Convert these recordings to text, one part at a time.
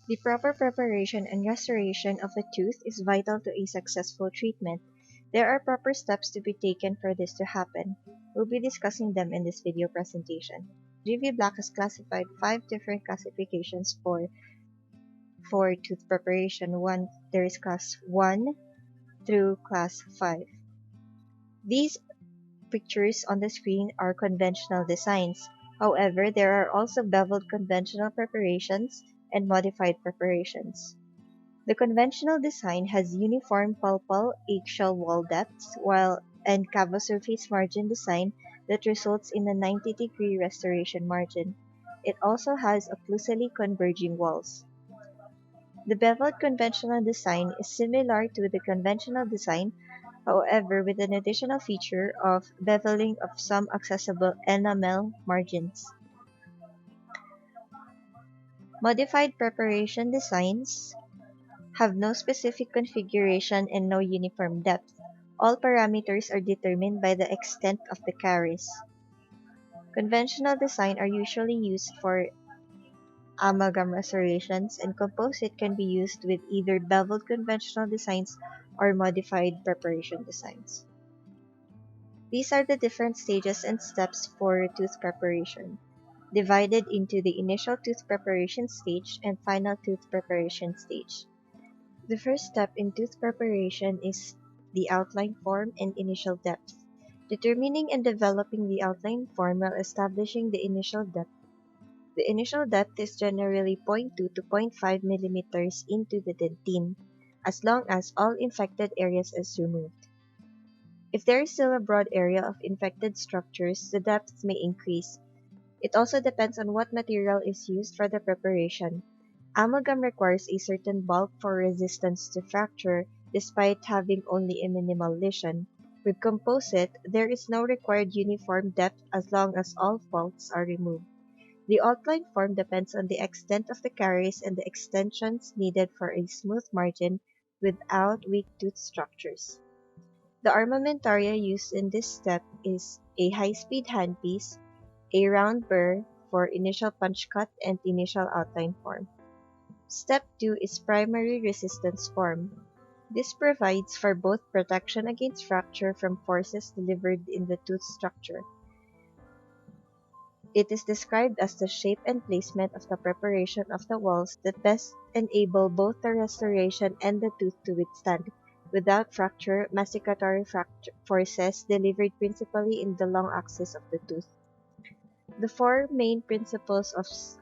The proper preparation and restoration of a tooth is vital to a successful treatment. There are proper steps to be taken for this to happen. We'll be discussing them in this video presentation. GV Black has classified 5 different classifications for tooth preparation. There is class 1 through class 5. These pictures on the screen are conventional designs. However, there are also beveled conventional preparations and modified preparations. The conventional design has uniform pulpal eggshell wall depths and cavo-surface margin design that results in a 90-degree restoration margin. It also has occlusally converging walls. The beveled conventional design is similar to the conventional design, however with an additional feature of beveling of some accessible enamel margins. Modified preparation designs have no specific configuration and no uniform depth. All parameters are determined by the extent of the caries. Conventional design are usually used for amalgam restorations, and composite can be used with either beveled conventional designs or modified preparation designs. These are the different stages and steps for tooth preparation, divided into the initial tooth preparation stage and final tooth preparation stage. The first step in tooth preparation is the outline form and initial depth. Determining and developing the outline form while establishing the initial depth. The initial depth is generally 0.2 to 0.5 millimeters into the dentine, as long as all infected areas is removed. If there is still a broad area of infected structures, the depth may increase. It also depends on what material is used for the preparation. Amalgam requires a certain bulk for resistance to fracture, despite having only a minimal lesion. With composite, there is no required uniform depth as long as all faults are removed. The outline form depends on the extent of the caries and the extensions needed for a smooth margin without weak tooth structures. The armamentaria used in this step is a high-speed handpiece, a round burr for initial punch cut and initial outline form. Step 2 is primary resistance form. This provides for both protection against fracture from forces delivered in the tooth structure. It is described as the shape and placement of the preparation of the walls that best enable both the restoration and the tooth to withstand, without fracture, masticatory forces delivered principally in the long axis of the tooth. The 4 main principles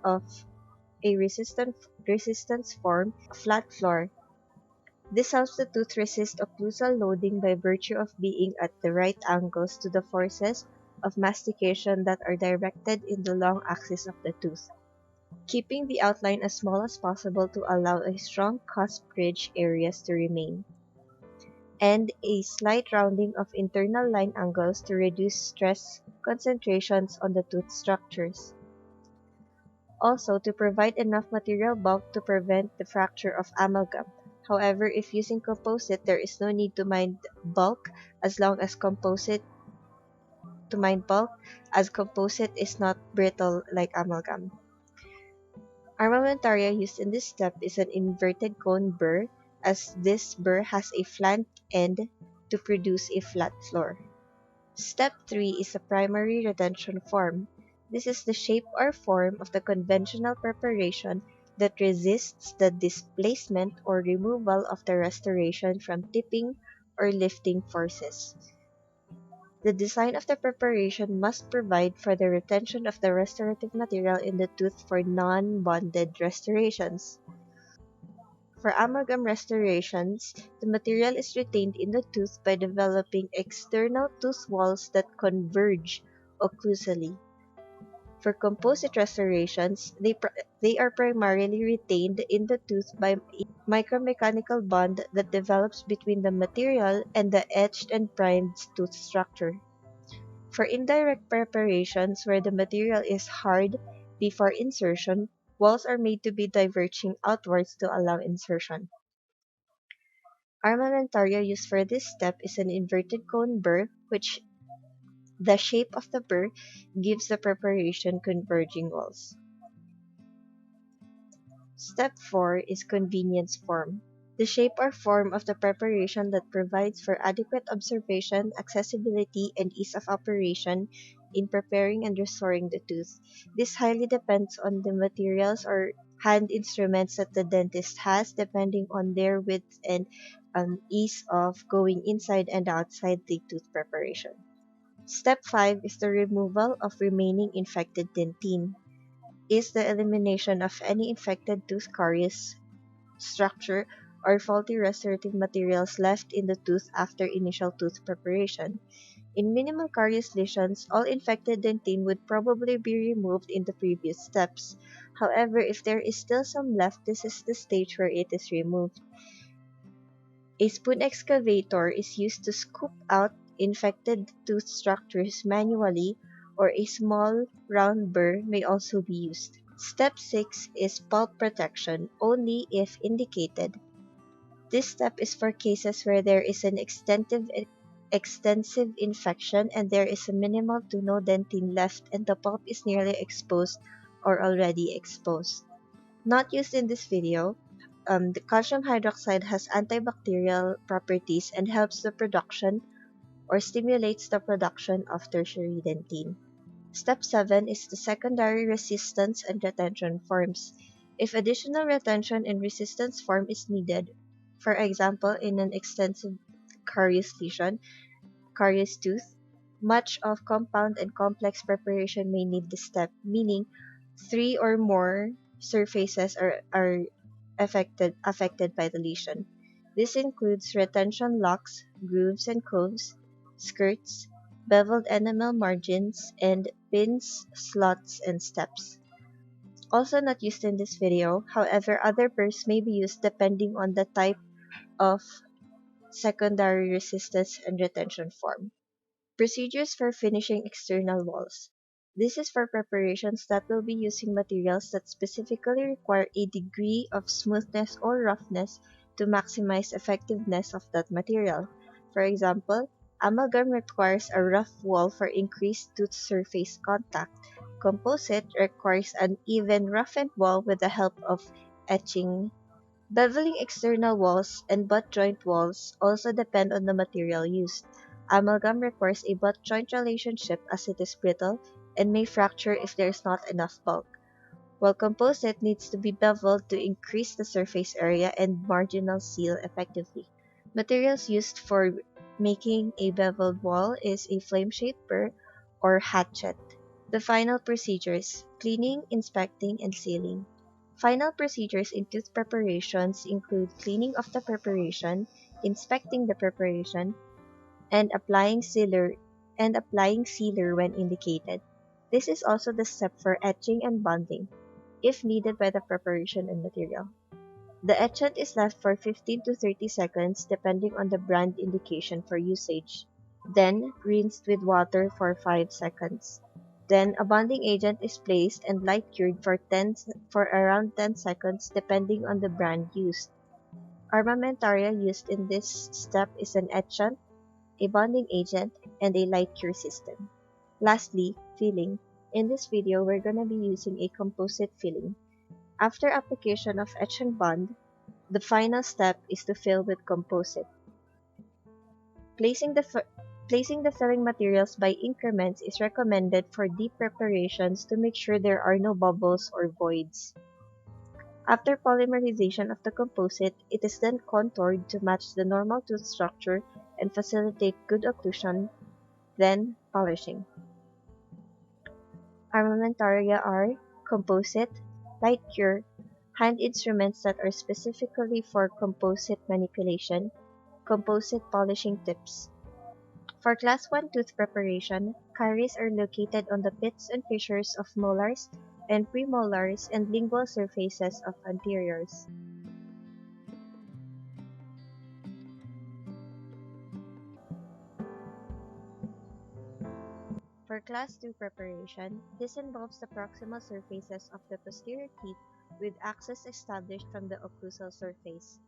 of a resistance form: flat floor. This helps the tooth resist occlusal loading by virtue of being at the right angles to the forces of mastication that are directed in the long axis of the tooth, keeping the outline as small as possible to allow a strong cusp ridge areas to remain, and a slight rounding of internal line angles to reduce stress concentrations on the tooth structures. Also, to provide enough material bulk to prevent the fracture of amalgam. However, if using composite, there is no need to mind bulk as composite is not brittle like amalgam. Armamentaria used in this step is an inverted cone burr, as this burr has a flat end to produce a flat floor. Step 3 is a primary retention form. This is the shape or form of the conventional preparation that resists the displacement or removal of the restoration from tipping or lifting forces. The design of the preparation must provide for the retention of the restorative material in the tooth for non-bonded restorations. For amalgam restorations, the material is retained in the tooth by developing external tooth walls that converge occlusally. For composite restorations, they are primarily retained in the tooth by a micromechanical bond that develops between the material and the etched and primed tooth structure. For indirect preparations where the material is hard before insertion, walls are made to be diverging outwards to allow insertion. Armamentaria used for this step is an inverted cone burr, which the shape of the burr gives the preparation converging walls. Step 4 is convenience form. The shape or form of the preparation that provides for adequate observation, accessibility, and ease of operation in preparing and restoring the tooth. This highly depends on the materials or hand instruments that the dentist has, depending on their width and ease of going inside and outside the tooth preparation. Step 5 is the removal of remaining infected dentine. Is the elimination of any infected tooth caries, structure, or faulty restorative materials left in the tooth after initial tooth preparation. In minimal caries lesions, all infected dentine would probably be removed in the previous steps. However, if there is still some left, this is the stage where it is removed. A spoon excavator is used to scoop out infected tooth structures manually, or a small round burr may also be used. Step 6 is pulp protection only if indicated. This step is for cases where there is an extensive infection and there is a minimal to no dentine left and the pulp is nearly exposed or already exposed. Not used in this video, the calcium hydroxide has antibacterial properties and helps the production or stimulates the production of tertiary dentine. Step 7 is the secondary resistance and retention forms. If additional retention and resistance form is needed, for example in an extensive caries lesion, caries tooth, much of compound and complex preparation may need this step, meaning three or more surfaces are affected by the lesion. This includes retention locks, grooves and coves, skirts, beveled enamel margins, and pins, slots, and steps. Also not used in this video, however, other burrs may be used depending on the type of secondary resistance and retention form. Procedures for finishing external walls. This is for preparations that will be using materials that specifically require a degree of smoothness or roughness to maximize effectiveness of that material. For example, amalgam requires a rough wall for increased tooth surface contact. Composite requires an even roughened wall with the help of etching. Beveling external walls and butt joint walls also depend on the material used. Amalgam requires a butt joint relationship as it is brittle and may fracture if there is not enough bulk, while composite needs to be beveled to increase the surface area and marginal seal effectively. Materials used for making a beveled wall is a flame-shaped burr or hatchet. The final procedures: cleaning, inspecting, and sealing. Final procedures in tooth preparations include cleaning of the preparation, inspecting the preparation, and applying sealer when indicated. This is also the step for etching and bonding, if needed by the preparation and material. The etchant is left for 15 to 30 seconds depending on the brand indication for usage. Then rinsed with water for 5 seconds. Then a bonding agent is placed and light cured for around 10 seconds depending on the brand used. Armamentaria used in this step is an etchant, a bonding agent, and a light cure system. Lastly, filling. In this video, we're gonna be using a composite filling. After application of etch and bond, the final step is to fill with composite. Placing the placing the filling materials by increments is recommended for deep preparations to make sure there are no bubbles or voids. After polymerization of the composite, it is then contoured to match the normal tooth structure and facilitate good occlusion, then polishing. Armamentaria are composite, light cure, hand instruments that are specifically for composite manipulation, composite polishing tips. For Class 1 tooth preparation, caries are located on the pits and fissures of molars and premolars and lingual surfaces of anteriors. For Class 2 preparation, this involves the proximal surfaces of the posterior teeth with access established from the occlusal surface.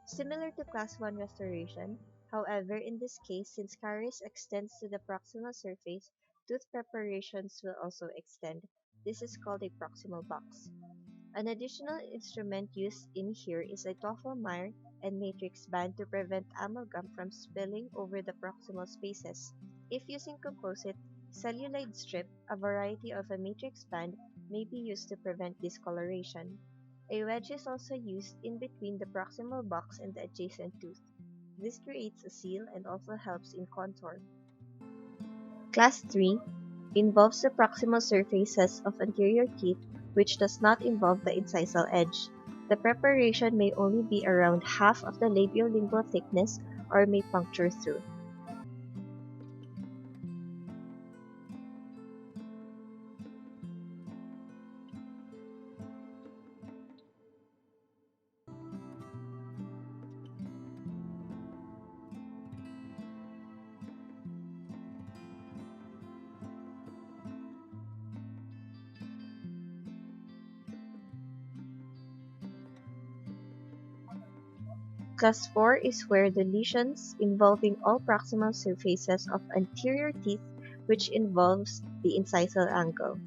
Similar to Class 1 restoration, however, in this case, since caries extends to the proximal surface, tooth preparations will also extend. This is called a proximal box. An additional instrument used in here is a Toffelmire and matrix band to prevent amalgam from spilling over the proximal spaces. If using composite celluloid strip, a variety of a matrix band may be used to prevent discoloration. A wedge is also used in between the proximal box and the adjacent tooth. This creates a seal and also helps in contour. Class 3 involves the proximal surfaces of anterior teeth which does not involve the incisal edge. The preparation may only be around half of the labiolingual thickness or may puncture through. Class 4 is where the lesions involving all proximal surfaces of anterior teeth which involves the incisal angle.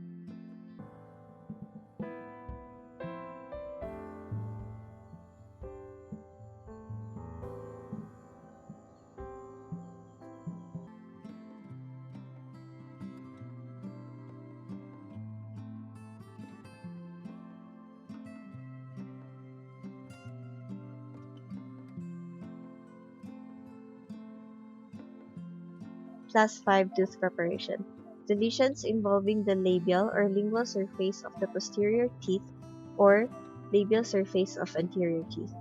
Class 5 tooth preparation. The lesions involving the labial or lingual surface of the posterior teeth or labial surface of anterior teeth.